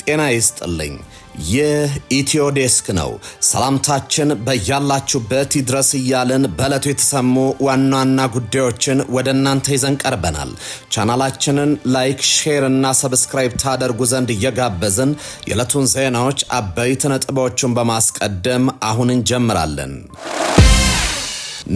ጤና ይስጥልኝ። ይህ ኢትዮ ዴስክ ነው። ሰላምታችን በያላችሁበት ይድረስ እያልን በዕለቱ የተሰሙ ዋና ዋና ጉዳዮችን ወደ እናንተ ይዘን ቀርበናል። ቻናላችንን ላይክ፣ ሼር እና ሰብስክራይብ ታደርጉ ዘንድ እየጋበዝን የዕለቱን ዜናዎች አበይት ነጥቦችን በማስቀደም አሁን እንጀምራለን።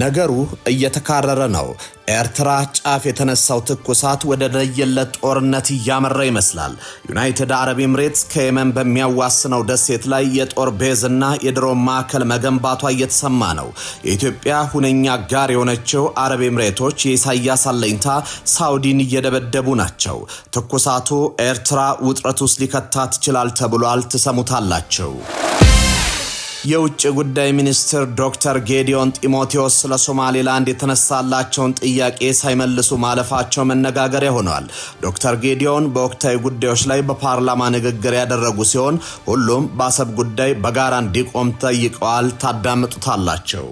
ነገሩ እየተካረረ ነው። ኤርትራ ጫፍ የተነሳው ትኩሳት ወደ ለየለት ጦርነት እያመራ ይመስላል። ዩናይትድ አረብ ኤምሬትስ ከየመን በሚያዋስነው ደሴት ላይ የጦር ቤዝና የድሮን ማዕከል መገንባቷ እየተሰማ ነው። የኢትዮጵያ ሁነኛ አጋር የሆነችው አረብ ኤምሬቶች የኢሳያስ አለኝታ ሳውዲን እየደበደቡ ናቸው። ትኩሳቱ ኤርትራ ውጥረት ውስጥ ሊከታት ይችላል ተብሏል። ትሰሙታላችሁ። የውጭ ጉዳይ ሚኒስትር ዶክተር ጌዲዮን ጢሞቴዎስ ለሶማሌላንድ የተነሳላቸውን ጥያቄ ሳይመልሱ ማለፋቸው መነጋገሪያ ሆነዋል። ዶክተር ጌዲዮን በወቅታዊ ጉዳዮች ላይ በፓርላማ ንግግር ያደረጉ ሲሆን ሁሉም በአሰብ ጉዳይ በጋራ እንዲቆም ጠይቀዋል። ታዳምጡታላችሁ።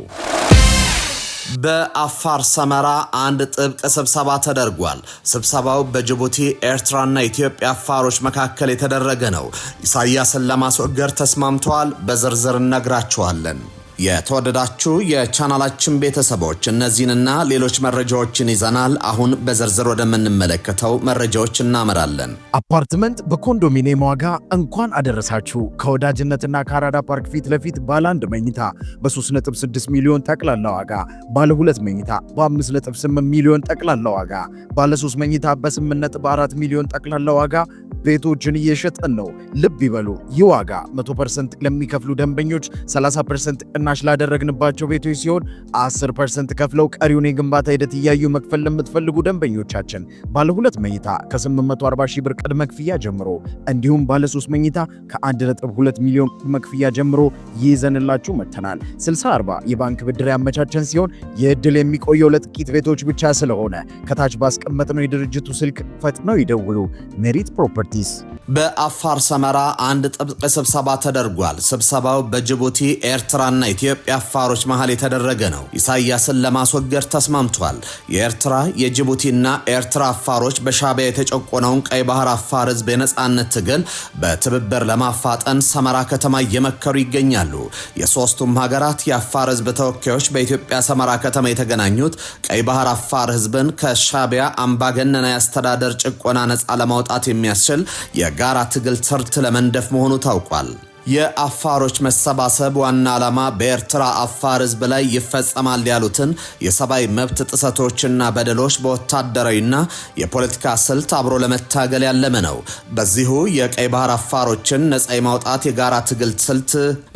በአፋር ሰመራ አንድ ጥብቅ ስብሰባ ተደርጓል። ስብሰባው በጅቡቲ ኤርትራና ኢትዮጵያ አፋሮች መካከል የተደረገ ነው። ኢሳያስን ለማስወገድ ተስማምተዋል። በዝርዝር እነግራችኋለን። የተወደዳችሁ የቻናላችን ቤተሰቦች እነዚህንና ሌሎች መረጃዎችን ይዘናል። አሁን በዝርዝር ወደምንመለከተው መረጃዎች እናመራለን። አፓርትመንት በኮንዶሚኒየም ዋጋ እንኳን አደረሳችሁ። ከወዳጅነትና ከአራዳ ፓርክ ፊት ለፊት ባለ 1 መኝታ በ3.6 ሚሊዮን ጠቅላላ ዋጋ፣ ባለ 2 መኝታ በ5.8 ሚሊዮን ጠቅላላ ዋጋ፣ ባለ 3 መኝታ በ8.4 ሚሊዮን ጠቅላላ ዋጋ ቤቶችን እየሸጥን ነው። ልብ ይበሉ፣ ይህ ዋጋ 100% ለሚከፍሉ ደንበኞች 30% ቅናሽ ላደረግንባቸው ቤቶች ሲሆን 10% ከፍለው ቀሪውን የግንባታ ሂደት እያዩ መክፈል ለምትፈልጉ ደንበኞቻችን ባለ 2 መኝታ ከ840 ሺህ ብር ቅድመ ክፍያ ጀምሮ እንዲሁም ባለ 3 መኝታ ከ1.2 ሚሊዮን ቅድመ ክፍያ ጀምሮ ይዘንላችሁ መጥተናል። 60/40 የባንክ ብድር ያመቻቸን ሲሆን የዕድል የሚቆየው ለጥቂት ቤቶች ብቻ ስለሆነ ከታች ባስቀመጥነው የድርጅቱ ስልክ ፈጥነው ይደውሉ። ሜሪት ፕሮፐርቲስ። በአፋር ሰመራ አንድ ጥብቅ ስብሰባ ተደርጓል። ስብሰባው በጅቡቲ ኤርትራና ኢትዮጵያ አፋሮች መሃል የተደረገ ነው። ኢሳያስን ለማስወገድ ተስማምቷል። የኤርትራ የጅቡቲና ኤርትራ አፋሮች በሻዕቢያ የተጨቆነውን ቀይ ባህር አፋር ህዝብ የነጻነት ትግል በትብብር ለማፋጠን ሰመራ ከተማ እየመከሩ ይገኛሉ። የሶስቱም ሀገራት የአፋር ህዝብ ተወካዮች በኢትዮጵያ ሰመራ ከተማ የተገናኙት ቀይ ባህር አፋር ህዝብን ከሻዕቢያ አምባገነናዊ አስተዳደር ጭቆና ነጻ ለማውጣት የሚያስችል የጋራ ትግል ትርት ለመንደፍ መሆኑ ታውቋል። የአፋሮች መሰባሰብ ዋና ዓላማ በኤርትራ አፋር ህዝብ ላይ ይፈጸማል ያሉትን የሰብአዊ መብት ጥሰቶችና በደሎች በወታደራዊና የፖለቲካ ስልት አብሮ ለመታገል ያለመ ነው። በዚሁ የቀይ ባህር አፋሮችን ነጻ የማውጣት የጋራ ትግል ስልት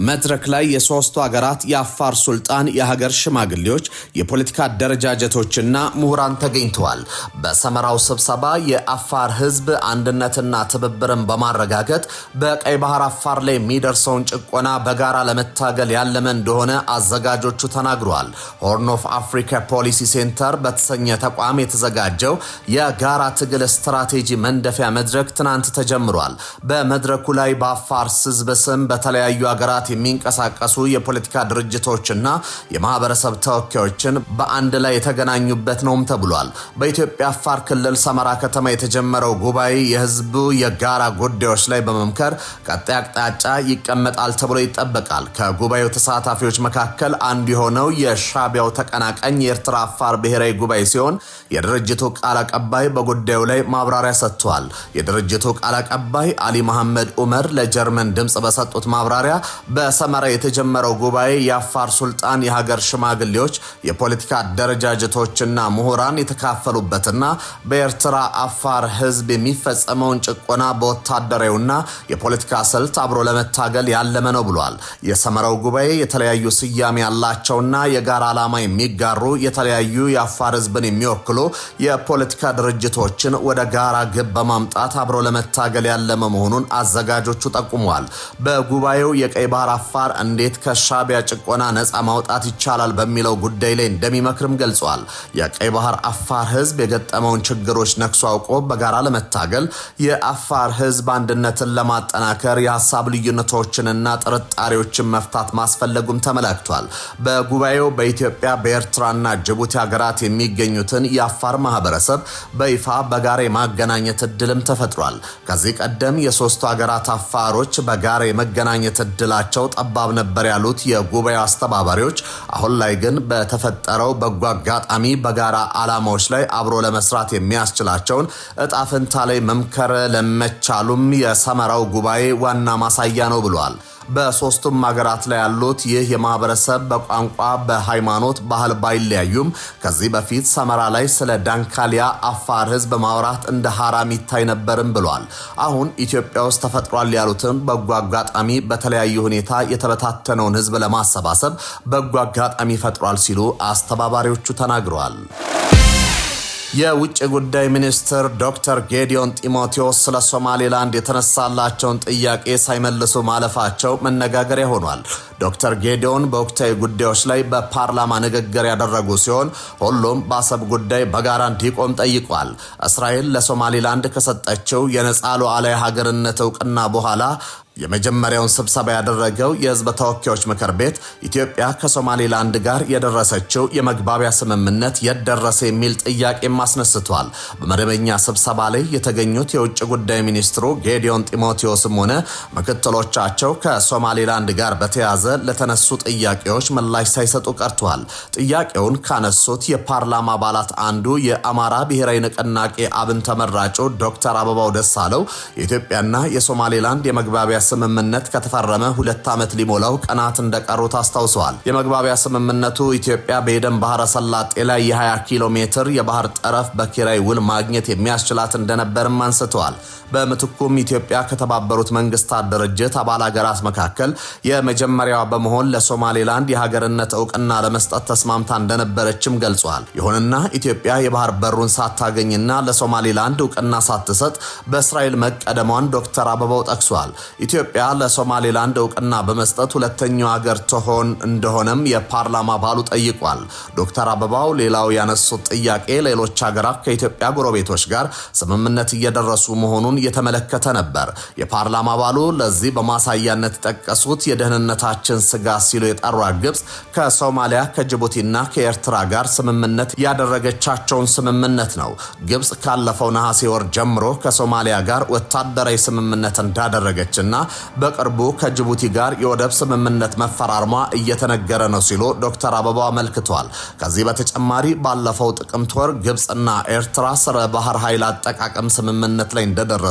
መድረክ ላይ የሶስቱ ሀገራት የአፋር ሱልጣን፣ የሀገር ሽማግሌዎች፣ የፖለቲካ አደረጃጀቶችና ምሁራን ተገኝተዋል። በሰመራው ስብሰባ የአፋር ህዝብ አንድነትና ትብብርን በማረጋገጥ በቀይ ባህር አፋር ላይ ደርሰውን ጭቆና በጋራ ለመታገል ያለመ እንደሆነ አዘጋጆቹ ተናግረዋል። ሆርን ኦፍ አፍሪካ ፖሊሲ ሴንተር በተሰኘ ተቋም የተዘጋጀው የጋራ ትግል ስትራቴጂ መንደፊያ መድረክ ትናንት ተጀምሯል። በመድረኩ ላይ በአፋር ህዝብ ስም በተለያዩ ሀገራት የሚንቀሳቀሱ የፖለቲካ ድርጅቶችና የማህበረሰብ ተወካዮችን በአንድ ላይ የተገናኙበት ነውም ተብሏል። በኢትዮጵያ አፋር ክልል ሰመራ ከተማ የተጀመረው ጉባኤ የህዝቡ የጋራ ጉዳዮች ላይ በመምከር ቀጣይ አቅጣጫ ይቀመጣል ተብሎ ይጠበቃል። ከጉባኤው ተሳታፊዎች መካከል አንዱ የሆነው የሻዕቢያው ተቀናቃኝ የኤርትራ አፋር ብሔራዊ ጉባኤ ሲሆን የድርጅቱ ቃል አቀባይ በጉዳዩ ላይ ማብራሪያ ሰጥቷል። የድርጅቱ ቃል አቀባይ አሊ መሐመድ ዑመር ለጀርመን ድምጽ በሰጡት ማብራሪያ በሰመራ የተጀመረው ጉባኤ የአፋር ሱልጣን፣ የሀገር ሽማግሌዎች፣ የፖለቲካ አደረጃጀቶችና ምሁራን የተካፈሉበትና በኤርትራ አፋር ህዝብ የሚፈጸመውን ጭቆና በወታደራዊና የፖለቲካ ስልት አብሮ ለመታገል ያለመ ነው ብሏል። የሰመራው ጉባኤ የተለያዩ ስያሜ ያላቸውና የጋራ ዓላማ የሚጋሩ የተለያዩ የአፋር ህዝብን የሚወክሉ የፖለቲካ ድርጅቶችን ወደ ጋራ ግብ በማምጣት አብሮ ለመታገል ያለመ መሆኑን አዘጋጆቹ ጠቁመዋል። በጉባኤው የቀይ ባህር አፋር እንዴት ከሻዕቢያ ጭቆና ነጻ ማውጣት ይቻላል በሚለው ጉዳይ ላይ እንደሚመክርም ገልጿል። የቀይ ባህር አፋር ህዝብ የገጠመውን ችግሮች ነክሶ አውቆ በጋራ ለመታገል የአፋር ህዝብ አንድነትን ለማጠናከር የሐሳብ ልዩነት ግምቶችንና ጥርጣሬዎችን መፍታት ማስፈለጉም ተመላክቷል። በጉባኤው በኢትዮጵያ በኤርትራና ጅቡቲ ሀገራት የሚገኙትን የአፋር ማህበረሰብ በይፋ በጋራ የማገናኘት እድልም ተፈጥሯል። ከዚህ ቀደም የሶስቱ ሀገራት አፋሮች በጋራ የመገናኘት እድላቸው ጠባብ ነበር ያሉት የጉባኤው አስተባባሪዎች አሁን ላይ ግን በተፈጠረው በጎ አጋጣሚ በጋራ ዓላማዎች ላይ አብሮ ለመስራት የሚያስችላቸውን እጣ ፈንታ ላይ መምከር ለመቻሉም የሰመራው ጉባኤ ዋና ማሳያ ነው ብሏል። በሶስቱም ሀገራት ላይ ያሉት ይህ የማህበረሰብ በቋንቋ በሃይማኖት ባህል ባይለያዩም ከዚህ በፊት ሰመራ ላይ ስለ ዳንካሊያ አፋር ህዝብ ማውራት እንደ ሐራም ይታይ ነበርም ብሏል። አሁን ኢትዮጵያ ውስጥ ተፈጥሯል ያሉትን በጎ አጋጣሚ በተለያዩ ሁኔታ የተበታተነውን ህዝብ ለማሰባሰብ በጎ አጋጣሚ ፈጥሯል ሲሉ አስተባባሪዎቹ ተናግረዋል። የውጭ ጉዳይ ሚኒስትር ዶክተር ጌዲዮን ጢሞቴዎስ ስለ ሶማሌላንድ የተነሳላቸውን ጥያቄ ሳይመልሱ ማለፋቸው መነጋገሪያ ሆኗል። ዶክተር ጌዲዮን በወቅታዊ ጉዳዮች ላይ በፓርላማ ንግግር ያደረጉ ሲሆን ሁሉም በአሰብ ጉዳይ በጋራ እንዲቆም ጠይቋል። እስራኤል ለሶማሌላንድ ከሰጠችው የነጻ ሉዓላዊ ሀገርነት እውቅና በኋላ የመጀመሪያውን ስብሰባ ያደረገው የህዝብ ተወካዮች ምክር ቤት ኢትዮጵያ ከሶማሌላንድ ጋር የደረሰችው የመግባቢያ ስምምነት የደረሰ የሚል ጥያቄም አስነስቷል። በመደበኛ ስብሰባ ላይ የተገኙት የውጭ ጉዳይ ሚኒስትሩ ጌዲዮን ጢሞቴዎስም ሆነ ምክትሎቻቸው ከሶማሌላንድ ጋር በተያያዘ ለተነሱ ጥያቄዎች ምላሽ ሳይሰጡ ቀርተዋል። ጥያቄውን ካነሱት የፓርላማ አባላት አንዱ የአማራ ብሔራዊ ንቅናቄ አብን ተመራጩ ዶክተር አበባው ደሳለው የኢትዮጵያና የሶማሌላንድ የመግባቢያ ስምምነት ከተፈረመ 2 ዓመት ሊሞላው ቀናት እንደቀሩት አስታውሰዋል። የመግባቢያ ስምምነቱ ኢትዮጵያ በኤደን ባህረ ሰላጤ ላይ የ20 ኪሎ ሜትር የባህር ጠረፍ በኪራይ ውል ማግኘት የሚያስችላት እንደነበርም አንስተዋል። በምትኩም ኢትዮጵያ ከተባበሩት መንግስታት ድርጅት አባል ሀገራት መካከል የመጀመሪያዋ በመሆን ለሶማሌላንድ የሀገርነት እውቅና ለመስጠት ተስማምታ እንደነበረችም ገልጿል። ይሁንና ኢትዮጵያ የባህር በሩን ሳታገኝና ለሶማሌላንድ እውቅና ሳትሰጥ በእስራኤል መቀደሟን ዶክተር አበባው ጠቅሷል። ኢትዮጵያ ለሶማሌላንድ እውቅና በመስጠት ሁለተኛው ሀገር ትሆን እንደሆነም የፓርላማ አባሉ ጠይቋል። ዶክተር አበባው ሌላው ያነሱት ጥያቄ ሌሎች ሀገራት ከኢትዮጵያ ጎረቤቶች ጋር ስምምነት እየደረሱ መሆኑን የተመለከተ ነበር። የፓርላማ አባሉ ለዚህ በማሳያነት የጠቀሱት የደህንነታችን ስጋት ሲሉ የጠሯት ግብጽ ከሶማሊያ ከጅቡቲና ከኤርትራ ጋር ስምምነት ያደረገቻቸውን ስምምነት ነው። ግብጽ ካለፈው ነሐሴ ወር ጀምሮ ከሶማሊያ ጋር ወታደራዊ ስምምነት እንዳደረገችና በቅርቡ ከጅቡቲ ጋር የወደብ ስምምነት መፈራረሟ እየተነገረ ነው ሲሉ ዶክተር አበባው አመልክቷል። ከዚህ በተጨማሪ ባለፈው ጥቅምት ወር ግብጽና ኤርትራ ስለ ባህር ኃይል አጠቃቀም ስምምነት ላይ እንደደረሱ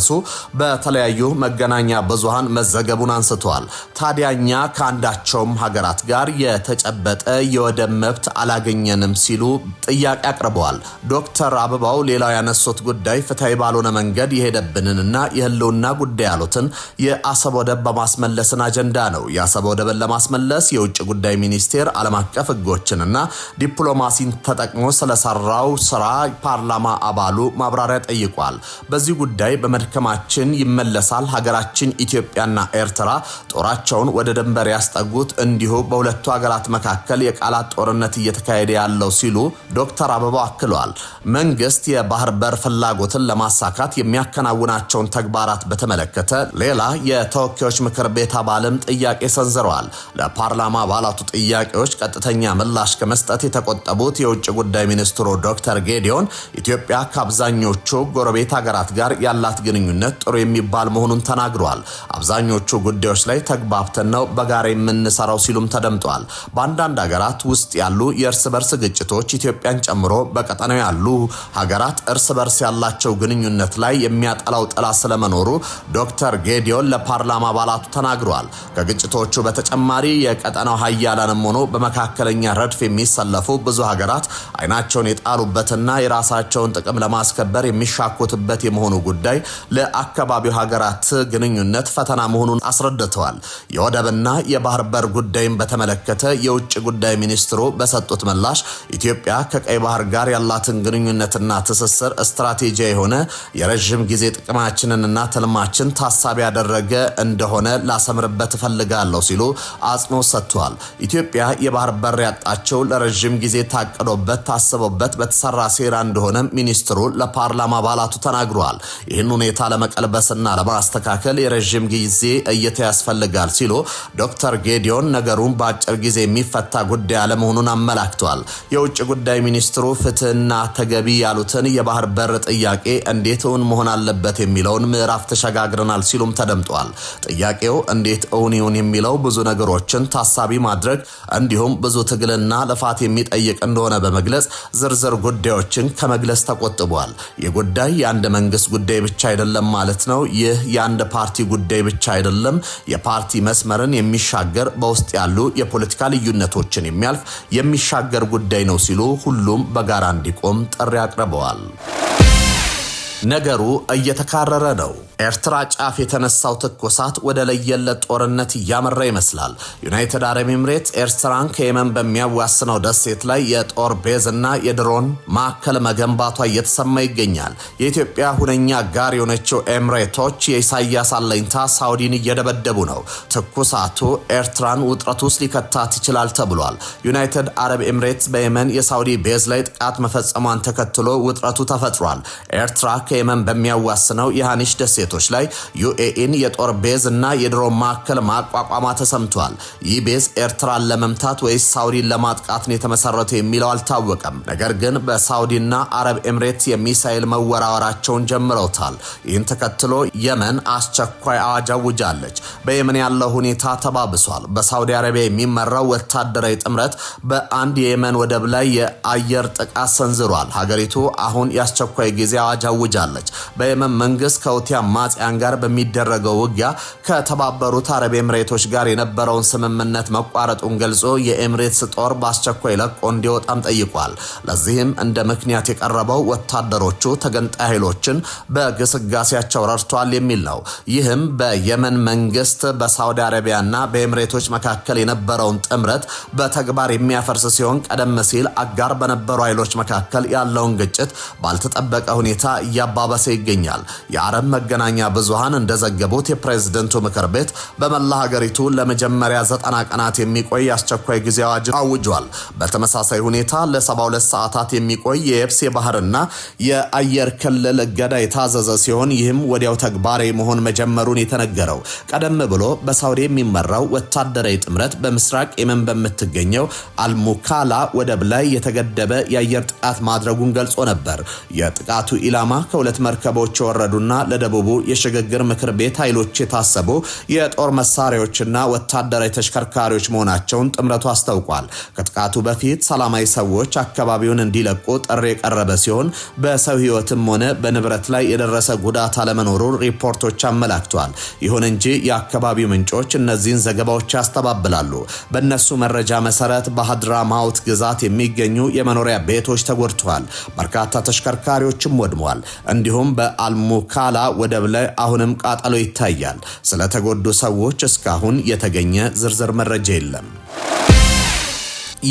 በተለያዩ መገናኛ ብዙሃን መዘገቡን አንስተዋል። ታዲያኛ ከአንዳቸውም ሀገራት ጋር የተጨበጠ የወደብ መብት አላገኘንም ሲሉ ጥያቄ አቅርበዋል። ዶክተር አበባው ሌላው ያነሱት ጉዳይ ፍትሐዊ ባልሆነ መንገድ የሄደብንንና የህልውና ጉዳይ ያሉትን የአሰብ ወደብ በማስመለስን አጀንዳ ነው። የአሰብ ወደብን ለማስመለስ የውጭ ጉዳይ ሚኒስቴር ዓለም አቀፍ ህጎችንና ዲፕሎማሲን ተጠቅሞ ስለሰራው ስራ ፓርላማ አባሉ ማብራሪያ ጠይቋል። በዚህ ጉዳይ በመድከማችን ይመለሳል። ሀገራችን ኢትዮጵያና ኤርትራ ጦራቸውን ወደ ድንበር ያስጠጉት እንዲሁ በሁለቱ ሀገራት መካከል የቃላት ጦርነት እየተካሄደ ያለው ሲሉ ዶክተር አበባው አክለዋል። መንግስት የባህር በር ፍላጎትን ለማሳካት የሚያከናውናቸውን ተግባራት በተመለከተ ሌላ የተወካዮች ምክር ቤት አባልም ጥያቄ ሰንዝረዋል። ለፓርላማ አባላቱ ጥያቄዎች ቀጥተኛ ምላሽ ከመስጠት የተቆጠቡት የውጭ ጉዳይ ሚኒስትሩ ዶክተር ጌዲዮን ኢትዮጵያ ከአብዛኞቹ ጎረቤት ሀገራት ጋር ያላት ግንኙነት ጥሩ የሚባል መሆኑን ተናግረዋል። አብዛኞቹ ጉዳዮች ላይ ተግባብተን ነው በጋራ የምንሰራው ሲሉም ተደምጧል። በአንዳንድ ሀገራት ውስጥ ያሉ የእርስ በርስ ግጭቶች ኢትዮጵያን ጨምሮ በቀጠናው ያሉ ሀገራት እርስ በርስ ያላቸው ግንኙነት ላይ የሚያጠላው ጥላ ስለመኖሩ ዶክተር ጌዲዮን ለፓርላማ አባላቱ ተናግረዋል። ከግጭቶቹ በተጨማሪ የቀጠናው ሀያላንም ሆኖ በመካከለኛ ረድፍ የሚሰለፉ ብዙ ሀገራት አይናቸውን የጣሉበትና የራሳቸውን ጥቅም ለማስከበር የሚሻኮቱበት የመሆኑ ጉዳይ ለአካባቢው ሀገራት ግንኙነት ፈተና መሆኑን አስረድተዋል። የወደብና የባህር በር ጉዳይን በተመለከተ የውጭ ጉዳይ ሚኒስትሩ በሰጡት ምላሽ ኢትዮጵያ ከቀይ ባህር ጋር ያላትን ግንኙነትና ትስስር ስትራቴጂያዊ የሆነ የረጅም ጊዜ ጥቅማችንንና ትልማችን ታሳቢ ያደረገ እንደሆነ ላሰምርበት ፈልጋለሁ ሲሉ አጽንኦት ሰጥተዋል። ኢትዮጵያ የባህር በር ያጣቸው ለረጅም ጊዜ ታቅዶበት ታስቦበት በተሰራ ሴራ እንደሆነ ሚኒስትሩ ለፓርላማ አባላቱ ተናግረዋል። ይህን ሁኔታ ለመቀልበስና ለማስተካከል የረጅም ጊዜ እይታ ያስፈልጋል ሲሉ ዶክተር ጌዲዮን ነገሩን በአጭር ጊዜ የሚፈታ ጉዳይ አለመሆኑን አመላክተዋል። የውጭ ጉዳይ ሚኒስትሩ ፍትህና ተገቢ ያሉትን የባህር በር ጥያቄ እንዴት እውን መሆን አለበት የሚለውን ምዕራፍ ተሸጋግረናል ሲሉም ተደምጧል። ጥያቄው እንዴት እውን ይሁን የሚለው ብዙ ነገሮችን ታሳቢ ማድረግ እንዲሁም ብዙ ትግልና ልፋት የሚጠይቅ እንደሆነ በመግለጽ ዝርዝር ጉዳዮችን ከመግለጽ ተቆጥቧል። ይህ ጉዳይ የአንድ መንግስት ጉዳይ ብቻ አይደለም ማለት ነው። ይህ የአንድ ፓርቲ ጉዳይ ብቻ አይደለም። የፓርቲ መስመርን የሚሻገር በውስጥ ያሉ የፖለቲካ ልዩነቶችን የሚሻገር ጉዳይ ነው ሲሉ ሁሉም በጋራ እንዲቆም ጥሪ አቅርበዋል። ነገሩ እየተካረረ ነው። ኤርትራ ጫፍ የተነሳው ትኩሳት ወደ ለየለት ጦርነት እያመራ ይመስላል። ዩናይትድ አረብ ኤምሬትስ ኤርትራን ከየመን በሚያዋስነው ደሴት ላይ የጦር ቤዝና የድሮን ማዕከል መገንባቷ እየተሰማ ይገኛል። የኢትዮጵያ ሁነኛ አጋር የሆነችው ኤምሬቶች የኢሳያስ አለኝታ ሳውዲን እየደበደቡ ነው። ትኩሳቱ ኤርትራን ውጥረት ውስጥ ሊከታት ይችላል ተብሏል። ዩናይትድ አረብ ኤምሬትስ በየመን የሳውዲ ቤዝ ላይ ጥቃት መፈጸሟን ተከትሎ ውጥረቱ ተፈጥሯል። ኤርትራ ከየመን በሚያዋስነው የሃኒሽ ደሴቶች ላይ ዩኤኢን የጦር ቤዝ እና የድሮን ማዕከል ማቋቋማ ተሰምቷል። ይህ ቤዝ ኤርትራን ለመምታት ወይስ ሳውዲን ለማጥቃት ነው የተመሰረተው የሚለው አልታወቀም። ነገር ግን በሳውዲና አረብ ኤምሬትስ የሚሳኤል መወራወራቸውን ጀምረውታል። ይህን ተከትሎ የመን አስቸኳይ አዋጅ አውጃለች። በየመን ያለው ሁኔታ ተባብሷል። በሳውዲ አረቢያ የሚመራው ወታደራዊ ጥምረት በአንድ የየመን ወደብ ላይ የአየር ጥቃት ሰንዝሯል። ሀገሪቱ አሁን የአስቸኳይ ጊዜ አዋጅ አውጃለች። በየመን መንግስት ከሁቲ አማጽያን ጋር በሚደረገው ውጊያ ከተባበሩት አረብ ኤምሬቶች ጋር የነበረውን ስምምነት መቋረጡን ገልጾ የኤምሬትስ ጦር በአስቸኳይ ለቆ እንዲወጣም ጠይቋል። ለዚህም እንደ ምክንያት የቀረበው ወታደሮቹ ተገንጣይ ኃይሎችን በግስጋሴያቸው ረድቷል የሚል ነው። ይህም በየመን መንግስት በሳውዲ አረቢያና በኤምሬቶች መካከል የነበረውን ጥምረት በተግባር የሚያፈርስ ሲሆን ቀደም ሲል አጋር በነበሩ ኃይሎች መካከል ያለውን ግጭት ባልተጠበቀ ሁኔታ እያባበሰ ይገኛል። የአረብ መገናኛ ብዙሃን እንደዘገቡት የፕሬዝደንቱ ምክር ቤት በመላ ሀገሪቱ ለመጀመሪያ 90 ቀናት የሚቆይ አስቸኳይ ጊዜ አዋጅ አውጇል። በተመሳሳይ ሁኔታ ለ72 ሰዓታት የሚቆይ የየብስ የባህርና የአየር ክልል እገዳ የታዘዘ ሲሆን ይህም ወዲያው ተግባራዊ መሆን መጀመሩን የተነገረው ቀደም ብሎ በሳውዲ የሚመራው ወታደራዊ ጥምረት በምስራቅ የመን በምትገኘው አልሙካላ ወደብ ላይ የተገደበ የአየር ጥቃት ማድረጉን ገልጾ ነበር። የጥቃቱ ኢላማ ከሁለት መርከቦች የወረዱና ለደቡቡ የሽግግር ምክር ቤት ኃይሎች የታሰቡ የጦር መሳሪያዎችና ወታደራዊ ተሽከርካሪዎች መሆናቸውን ጥምረቱ አስታውቋል። ከጥቃቱ በፊት ሰላማዊ ሰዎች አካባቢውን እንዲለቁ ጥሪ የቀረበ ሲሆን በሰው ሕይወትም ሆነ በንብረት ላይ የደረሰ ጉዳት አለመኖሩን ሪፖርቶች አመላክተዋል። ይሁን እንጂ የአካባቢው ምንጮች እነዚህን ዘገባዎች ያስተባብላሉ። በእነሱ መረጃ መሰረት በሀድራማውት ግዛት የሚገኙ የመኖሪያ ቤቶች ተጎድተዋል። በርካታ ተሽከርካሪዎችም ወድመዋል። እንዲሁም በአልሙካላ ወደብ ላይ አሁንም ቃጠሎ ይታያል። ስለተጎዱ ሰዎች እስካሁን የተገኘ ዝርዝር መረጃ የለም።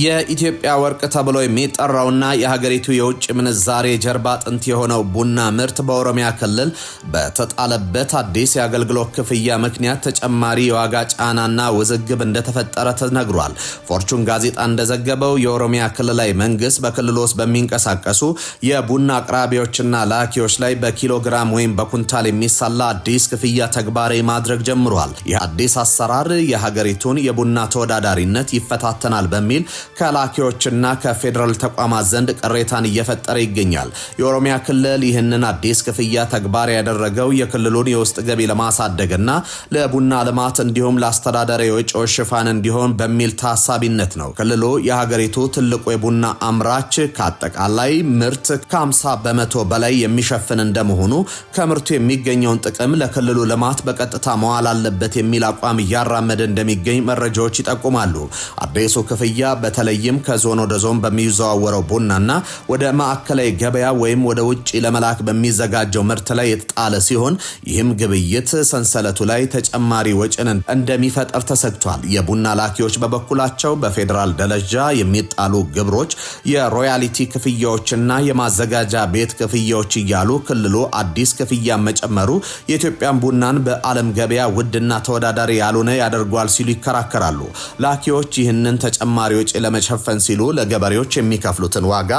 የኢትዮጵያ ወርቅ ተብሎ የሚጠራውና የሀገሪቱ የውጭ ምንዛሬ ጀርባ አጥንት የሆነው ቡና ምርት በኦሮሚያ ክልል በተጣለበት አዲስ የአገልግሎት ክፍያ ምክንያት ተጨማሪ የዋጋ ጫናና ውዝግብ እንደተፈጠረ ተነግሯል። ፎርቹን ጋዜጣ እንደዘገበው የኦሮሚያ ክልላዊ መንግስት በክልሉ ውስጥ በሚንቀሳቀሱ የቡና አቅራቢዎችና ላኪዎች ላይ በኪሎግራም ወይም በኩንታል የሚሰላ አዲስ ክፍያ ተግባራዊ ማድረግ ጀምሯል። ይህ አዲስ አሰራር የሀገሪቱን የቡና ተወዳዳሪነት ይፈታተናል በሚል ከላኪዎችና ከፌደራል ተቋማት ዘንድ ቅሬታን እየፈጠረ ይገኛል። የኦሮሚያ ክልል ይህንን አዲስ ክፍያ ተግባር ያደረገው የክልሉን የውስጥ ገቢ ለማሳደግና ለቡና ልማት እንዲሁም ለአስተዳደራዊ ወጪዎች ሽፋን እንዲሆን በሚል ታሳቢነት ነው። ክልሉ የሀገሪቱ ትልቁ የቡና አምራች ከአጠቃላይ ምርት ከ50 በመቶ በላይ የሚሸፍን እንደመሆኑ ከምርቱ የሚገኘውን ጥቅም ለክልሉ ልማት በቀጥታ መዋል አለበት የሚል አቋም እያራመደ እንደሚገኝ መረጃዎች ይጠቁማሉ። አዲሱ ክፍያ በተለይም ከዞን ወደ ዞን በሚዘዋወረው ቡናና ወደ ማዕከላዊ ገበያ ወይም ወደ ውጪ ለመላክ በሚዘጋጀው ምርት ላይ የተጣለ ሲሆን ይህም ግብይት ሰንሰለቱ ላይ ተጨማሪ ወጪን እንደሚፈጠር ተሰግቷል። የቡና ላኪዎች በበኩላቸው በፌዴራል ደረጃ የሚጣሉ ግብሮች፣ የሮያሊቲ ክፍያዎችና የማዘጋጃ ቤት ክፍያዎች እያሉ ክልሉ አዲስ ክፍያ መጨመሩ የኢትዮጵያን ቡናን በዓለም ገበያ ውድና ተወዳዳሪ ያልሆነ ያደርጓል ሲሉ ይከራከራሉ። ላኪዎች ይህንን ተጨማሪ ወጪ ለመሸፈን ሲሉ ለገበሬዎች የሚከፍሉትን ዋጋ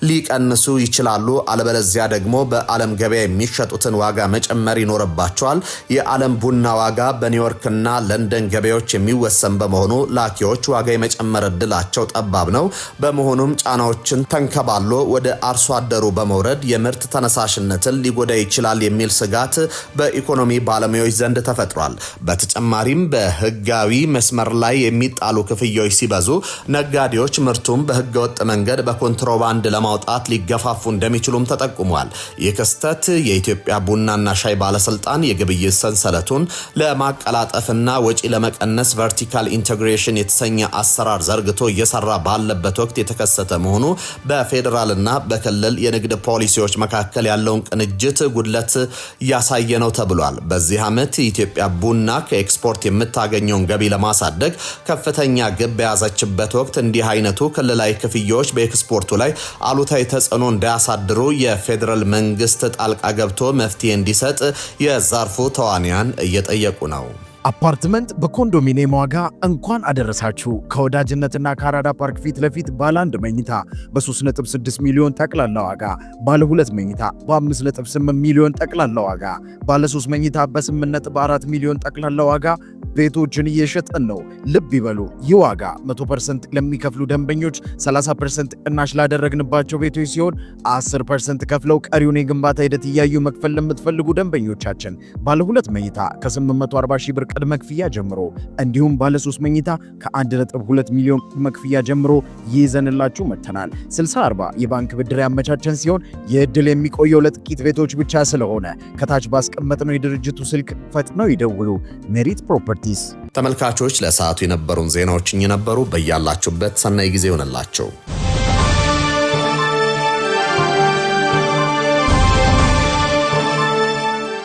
ሊቀንሱ ይችላሉ። አለበለዚያ ደግሞ በዓለም ገበያ የሚሸጡትን ዋጋ መጨመር ይኖርባቸዋል። የዓለም ቡና ዋጋ በኒውዮርክና ለንደን ገበያዎች የሚወሰን በመሆኑ ላኪዎች ዋጋ የመጨመር እድላቸው ጠባብ ነው። በመሆኑም ጫናዎችን ተንከባሎ ወደ አርሶ አደሩ በመውረድ የምርት ተነሳሽነትን ሊጎዳ ይችላል የሚል ስጋት በኢኮኖሚ ባለሙያዎች ዘንድ ተፈጥሯል። በተጨማሪም በህጋዊ መስመር ላይ የሚጣሉ ክፍያዎች ሲበዙ ነጋዴዎች ምርቱን በህገወጥ መንገድ በኮንትሮባንድ ለማውጣት ሊገፋፉ እንደሚችሉም ተጠቁሟል። ይህ ክስተት የኢትዮጵያ ቡናና ሻይ ባለስልጣን የግብይት ሰንሰለቱን ለማቀላጠፍና ወጪ ለመቀነስ ቨርቲካል ኢንተግሬሽን የተሰኘ አሰራር ዘርግቶ እየሰራ ባለበት ወቅት የተከሰተ መሆኑ በፌዴራልና በክልል የንግድ ፖሊሲዎች መካከል ያለውን ቅንጅት ጉድለት ያሳየ ነው ተብሏል። በዚህ ዓመት ኢትዮጵያ ቡና ከኤክስፖርት የምታገኘውን ገቢ ለማሳደግ ከፍተኛ ግብ በያዘችበት ወቅት እንዲህ አይነቱ ክልላዊ ክፍያዎች በኤክስፖርቱ ላይ አሉታዊ ተጽዕኖ እንዳያሳድሩ የፌዴራል መንግስት ጣልቃ ገብቶ መፍትሄ እንዲሰጥ የዘርፉ ተዋንያን እየጠየቁ ነው። አፓርትመንት በኮንዶሚኒየም ዋጋ እንኳን አደረሳችሁ። ከወዳጅነትና ከአራዳ ፓርክ ፊት ለፊት ባለ 1 መኝታ በ3.6 ሚሊዮን ጠቅላላ ዋጋ፣ ባለ 2 መኝታ በ5.8 ሚሊዮን ጠቅላላ ዋጋ፣ ባለ 3 መኝታ በ8.4 ሚሊዮን ጠቅላላ ዋጋ ቤቶችን እየሸጠን ነው። ልብ ይበሉ፣ ይህ ዋጋ 100% ለሚከፍሉ ደንበኞች 30% ቅናሽ ላደረግንባቸው ቤቶች ሲሆን 10% ከፍለው ቀሪውን የግንባታ ሂደት እያዩ መክፈል ለምትፈልጉ ደንበኞቻችን ባለ 2 መኝታ ከ840 ሺህ ብር ቅድመ ክፍያ ጀምሮ እንዲሁም ባለ 3 መኝታ ከ1.2 ሚሊዮን ቅድመ ክፍያ ጀምሮ ይዘንላችሁ መጥተናል። 60/40 የባንክ ብድር ያመቻቸን ሲሆን የዕድል የሚቆየው ለጥቂት ቤቶች ብቻ ስለሆነ ከታች ባስቀመጥነው የድርጅቱ ስልክ ፈጥነው ይደውሉ። ሜሪት ፕሮፐርቲስ። ተመልካቾች ለሰዓቱ የነበሩን ዜናዎች እኚህ ነበሩ። በያላችሁበት ሰናይ ጊዜ ይሆንላችሁ።